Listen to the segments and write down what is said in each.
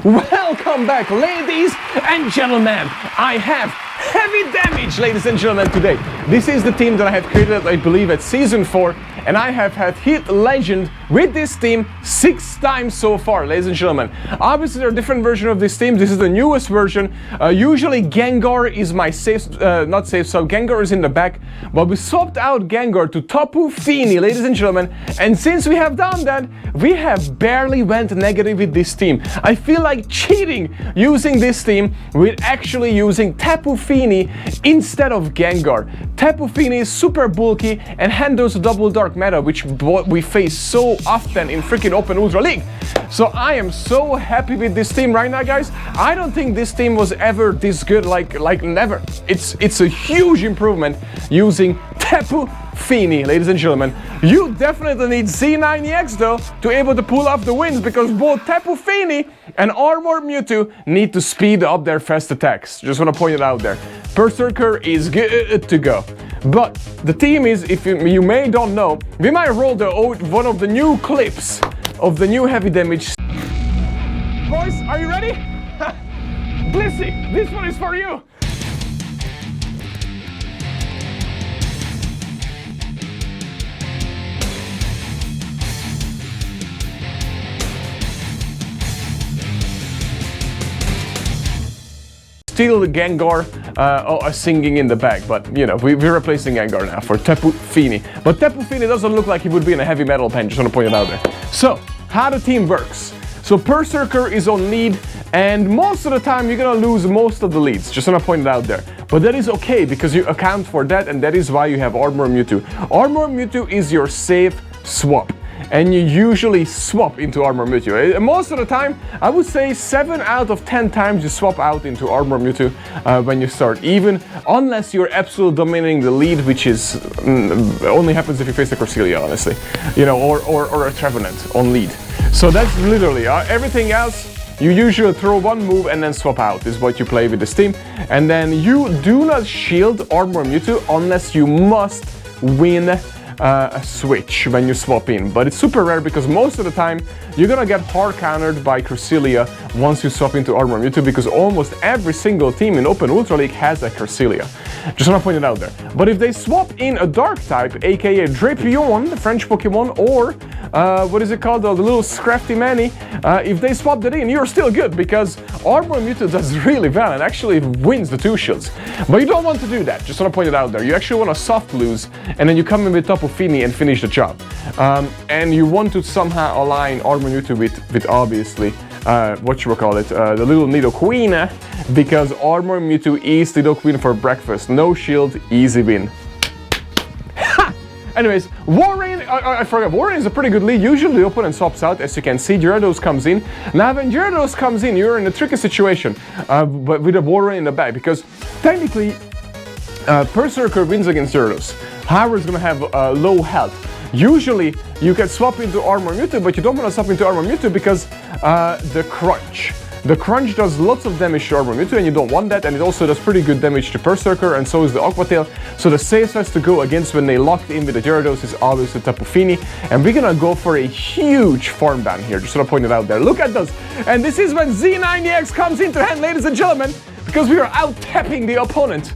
Welcome back, ladies and gentlemen. I have heavy damage, ladies and gentlemen, today. This is the team that I have created, I believe, at Season 4. And I have had hit legend with this team 6 times so far, ladies and gentlemen. Obviously, there are different versions of this team. This is the newest version. Usually, Gengar is my safe, not safe, so Gengar is in the back. But we swapped out Gengar to Tapu Fini, ladies and gentlemen. And since we have done that, we have barely went negative with this team. I feel like cheating using this team with actually using Tapu Fini instead of Gengar. Tapu Fini is super bulky and handles a double dark meta, which we face so often in freaking Open Ultra League. So I am so happy with this team right now, guys. I don't think this team was ever this good, like never. It's a huge improvement using Tapu Fini, ladies and gentlemen. You definitely need Z90X though to able to pull off the wins, because both Tapu Fini and Armor Mewtwo need to speed up their fast attacks. Just want to point it out there. Berserker is good to go. But the team is, if you may don't know, we might roll one of the new clips of the new heavy damage. Boys, are you ready? Blissey, this one is for you. Still the Gengar singing in the back, but you know, we're replacing Gengar now for Tapu Fini. But Tapu Fini doesn't look like he would be in a heavy metal pen, just want to point it out there. So, how the team works. So Berserker is on lead, and most of the time you're gonna lose most of the leads, just want to point it out there. But that is okay, because you account for that, and that is why you have Armor Mewtwo. Armor Mewtwo is your safe swap, and you usually swap into Armor Mewtwo. Most of the time, I would say 7 out of 10 times you swap out into Armor Mewtwo when you start, even unless you're absolutely dominating the lead, which is only happens if you face a Corselia, honestly, you know, or a Trevenant on lead. So that's literally everything else. You usually throw one move and then swap out is what you play with this team, and then you do not shield Armor Mewtwo unless you must win a switch when you swap in, but it's super rare because most of the time you're gonna get hard countered by Corselia once you swap into Armor Mewtwo, because almost every single team in Open Ultra League has a Corselia. Just wanna point it out there. But if they swap in a dark type, aka Drapion, the French Pokemon, or what is it called, the little Scrafty Manny, if they swap that in, you're still good, because Armor Mewtwo does really well and actually wins the 2 shields. But you don't want to do that, just want to point it out there. You actually want to soft lose, and then you come in with Tapu Fini and finish the job. And you want to somehow align Armor Mewtwo with obviously what you will call it, the little Nidoqueen, because Armor Mewtwo is Nidoqueen for breakfast. No shield, easy win. Ha! Anyways, Warren, I forgot, Warren is a pretty good lead. Usually the opponent swaps out, as you can see. Gyarados comes in. Now when Gyarados comes in, you're in a tricky situation but with a Warren in the back, because technically Berserker wins against Gyarados. However, it's gonna have low health. Usually you can swap into Armor Mewtwo, but you don't want to swap into Armor Mewtwo because the crunch. The crunch does lots of damage to Armor Mewtwo, and you don't want that, and it also does pretty good damage to Berserker, and so is the Aqua Tail. So the safest to go against when they locked in with the Gyarados is obviously Tapu Fini, and we're gonna go for a huge farm ban here, just want to point it out there. Look at those! And this is when Z90X comes into hand, ladies and gentlemen, because we are out-tapping the opponent.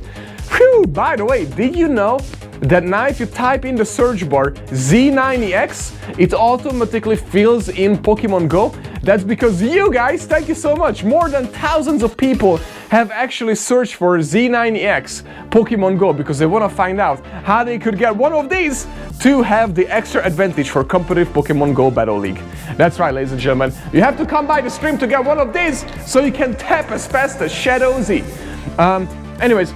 Whew! By the way, did you know that now if you type in the search bar Z90X, it automatically fills in Pokemon Go? That's because you guys, thank you so much, more than thousands of people have actually searched for Z90X Pokemon Go because they want to find out how they could get one of these to have the extra advantage for competitive Pokemon Go Battle League. That's right, ladies and gentlemen, you have to come by the stream to get one of these so you can tap as fast as Shadow Z. Anyways,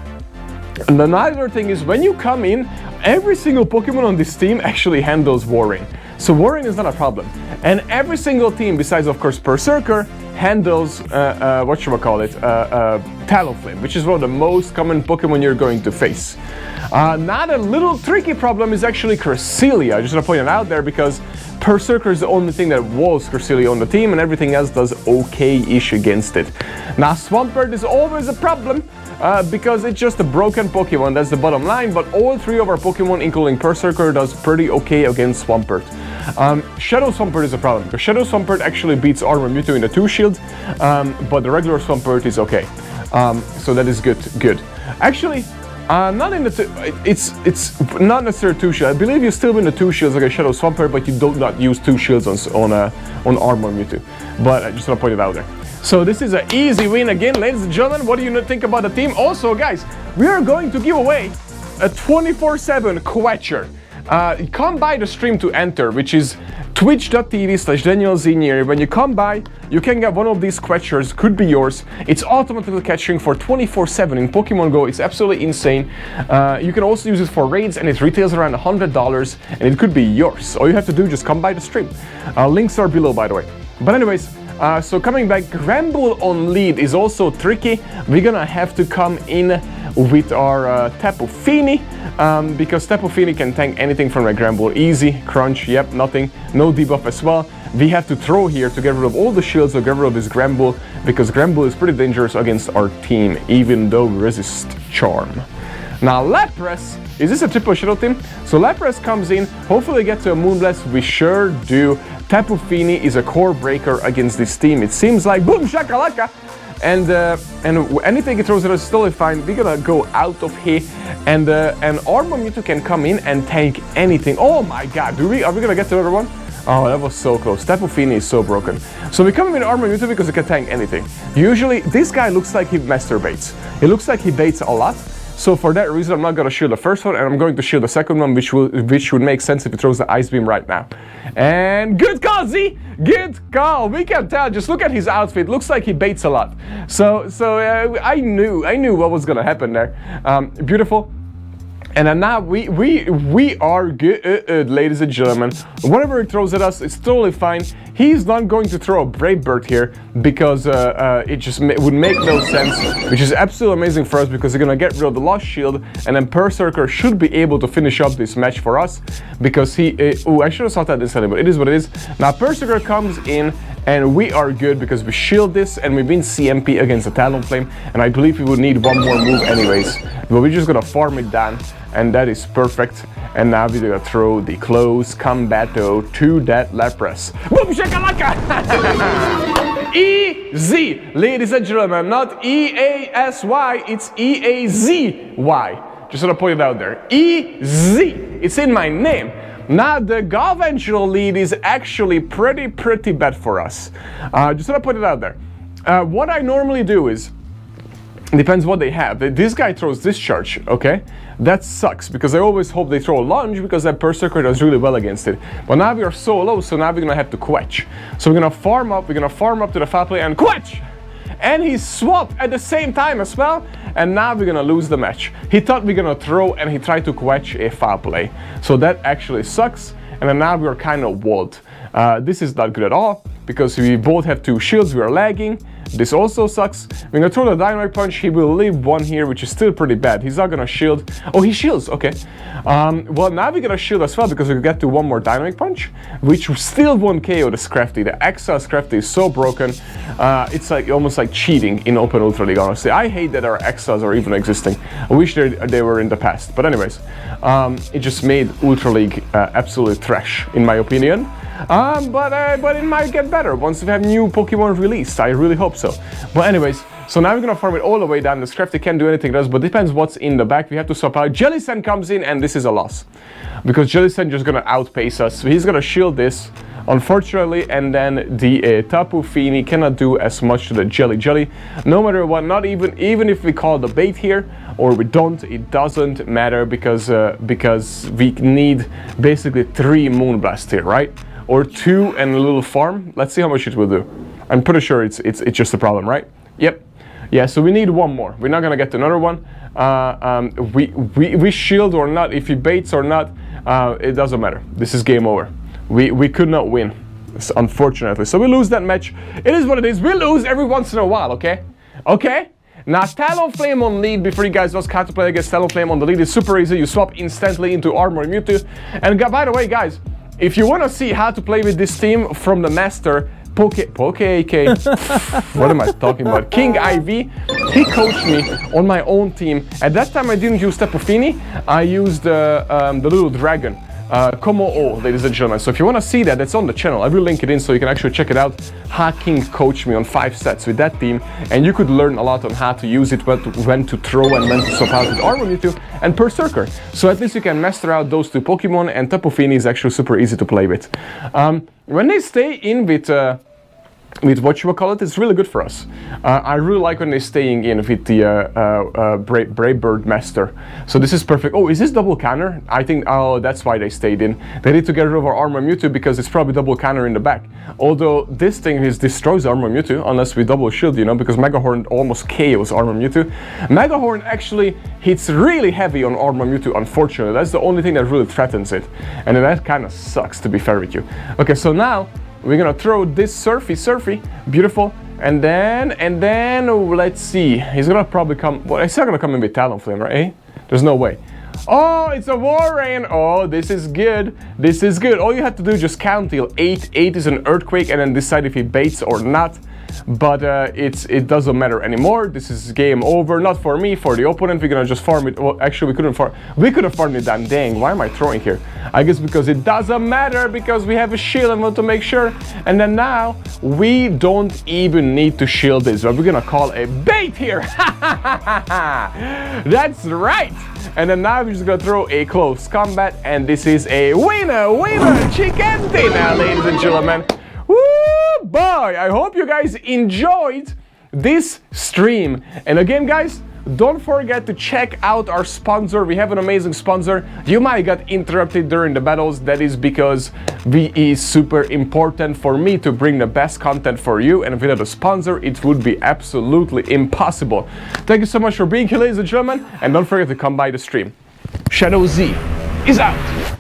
and another thing is, when you come in, every single Pokemon on this team actually handles Warring. So Warring is not a problem. And every single team, besides of course Berserker, handles, Talonflame, which is one of the most common Pokemon you're going to face. Now the little tricky problem is actually Corselia. I just want to point it out there because Berserker is the only thing that was Corselia on the team, and everything else does okay-ish against it. Now Swampert is always a problem, because it's just a broken Pokemon, that's the bottom line, but all 3 of our Pokemon, including Berserker, does pretty okay against Swampert. Shadow Swampert is a problem, because Shadow Swampert actually beats Armor Mewtwo in the 2 shield, but the regular Swampert is okay. So that is good. Actually, not in the it's not necessarily 2 shield. I believe you still win the 2 shields like a Shadow Swampert, but you do not use 2 shields on Armor Mewtwo. But I just want to point it out there. So this is an easy win again, ladies and gentlemen. What do you think about the team? Also, guys, we are going to give away a 24/7 Quetcher. Come by the stream to enter, which is twitch.tv/DanielZnier. When you come by, you can get one of these Quetchers, could be yours. It's automatically catching for 24/7 in Pokemon Go. It's absolutely insane. You can also use it for raids, and it retails around $100, and it could be yours. All you have to do, just come by the stream. Links are below, by the way. But anyways, so coming back, Granbull on lead is also tricky. We're gonna have to come in with our Tapu Fini, because Tapu Fini can tank anything from a Granbull. Easy, crunch, yep, nothing, no debuff as well. We have to throw here to get rid of all the shields, to get rid of this Granbull, because Granbull is pretty dangerous against our team, even though we resist Charm. Now Lapras, is this a triple shadow team? So Lapras comes in, hopefully get to a Moonblast, we sure do. Tapu Fini is a core breaker against this team. It seems like boom shakalaka, and anything it throws at us is totally fine. We're gonna go out of here, and Armor Mewtwo can come in and tank anything. Oh my god, are we gonna get to another one? Oh, that was so close. Tapu Fini is so broken. So we come in with Armor Mewtwo because it can tank anything. Usually, this guy looks like he masturbates. He looks like he baits a lot. So for that reason, I'm not going to shield the first one, and I'm going to shield the second one, which would make sense if he throws the Ice Beam right now. And good call, Z! Good call! We can tell, just look at his outfit, looks like he baits a lot. So I knew what was going to happen there. Beautiful. And then now we are good, ladies and gentlemen. Whatever he throws at us, it's totally fine. He's not going to throw a Brave Bird here because it just would make no sense, which is absolutely amazing for us because we're gonna get rid of the Lost Shield, and then Berserker should be able to finish up this match for us because he. Oh, I should have thought that instantly, but it is what it is. Now Berserker comes in. And we are good because we shield this and we've been CMP against the Talonflame, and I believe we would need one more move anyways. But we're just gonna farm it down, and that is perfect. And now we're gonna throw the close combato to that Lapras. Boom shakalaka! Easy, ladies and gentlemen, not E-A-S-Y, it's E-A-Z-Y. Just want to point it out there. Easy, it's in my name. Now the conventional lead is actually pretty bad for us. Just want to put it out there. What I normally do is, depends what they have. This guy throws Discharge, okay? That sucks because I always hope they throw a Lunge because that Berserker does really well against it. But now we are so low, so now we're gonna have to Quetch. So we're gonna farm up to the foul play and Quetch! And he swapped at the same time as well, and now we're gonna lose the match. He thought we're gonna throw and he tried to Quetch a foul play. So that actually sucks, and then now we're kind of walled. This is not good at all, because we both have 2 shields, we are lagging. This also sucks. We're gonna throw the Dynamite Punch, he will leave 1 here, which is still pretty bad. He's not gonna shield. Oh, he shields, okay. Well, now we're gonna shield as well, because we get to 1 more Dynamic Punch, which still won't KO the Scrafty. The Exile Scrafty is so broken. It's like almost like cheating in Open Ultra League, honestly. I hate that our Exiles are even existing. I wish they were in the past. But anyways, it just made Ultra League absolutely trash, in my opinion. But it might get better once we have new Pokemon released. I really hope so. But anyways, so now we're gonna farm it all the way down. The Scrafty can't do anything else, but depends what's in the back. We have to swap out. Jellicent comes in, and this is a loss. Because Jellicent just gonna outpace us. So he's gonna shield this, unfortunately, and then the Tapu Fini cannot do as much to the Jelly. No matter what, not even if we call the bait here, or we don't, it doesn't matter because we need basically 3 Moonblast here, right? Or 2 and a little farm. Let's see how much it will do. I'm pretty sure it's just a problem, right? Yep. Yeah, so we need 1 more. We're not gonna get another one. We shield or not, if he baits or not, it doesn't matter. This is game over. We could not win, unfortunately. So we lose that match. It is what it is. We lose every once in a while, okay? Okay? Now Talonflame on lead, before you guys know how to play against Talonflame on the lead, is super easy. You swap instantly into Armor Mewtwo. And by the way, guys, if you want to see how to play with this team from the master, What am I talking about? King IV, he coached me on my own team. At that time I didn't use Tapu Fini, I used the little dragon. Komo-o, ladies and gentlemen. So if you want to see that, that's on the channel. I will link it in so you can actually check it out. Hacking coached me on 5 sets with that team, and you could learn a lot on how to use it, when to throw and when to swap out with Armor Mewtwo and Berserker. So at least you can master out those 2 Pokemon, and Tapu Fini is actually super easy to play with. When they stay in with what you would call it, it's really good for us. I really like when they're staying in with the Brave Bird Master. So this is perfect. Oh, is this double counter? I think, oh, that's why they stayed in. They need to get rid of our Armor Mewtwo because it's probably double counter in the back. Although this thing destroys Armor Mewtwo unless we double shield, you know, because Mega Horn almost KOs Armor Mewtwo. Mega Horn actually hits really heavy on Armor Mewtwo, unfortunately. That's the only thing that really threatens it. And that kind of sucks, to be fair with you. Okay, so now we're gonna throw this Surfy, beautiful, and then let's see. He's gonna probably come. Well, he's not gonna come in with Talonflame, right? Eh? There's no way. Oh, it's a Warrain. Oh, this is good. This is good. All you have to do is just count till 8. 8 is an Earthquake, and then decide if he baits or not. But it doesn't matter anymore. This is game over. Not for me, for the opponent. We're gonna just farm it. Well, actually, we couldn't farm. We could have farmed it down. Dang, why am I throwing here? I guess because it doesn't matter, because we have a shield and want to make sure. And then now we don't even need to shield this, but we're gonna call a bait here. That's right. And then now we're just gonna throw a close combat, and this is a winner, chicken dinner, ladies and gentlemen. Woo, boy! I hope you guys enjoyed this stream. And again, guys, don't forget to check out our sponsor. We have an amazing sponsor. You might get interrupted during the battles. That is because it is super important for me to bring the best content for you. And without a sponsor, it would be absolutely impossible. Thank you so much for being here, ladies and gentlemen. And don't forget to come by the stream. Shadow Z is out.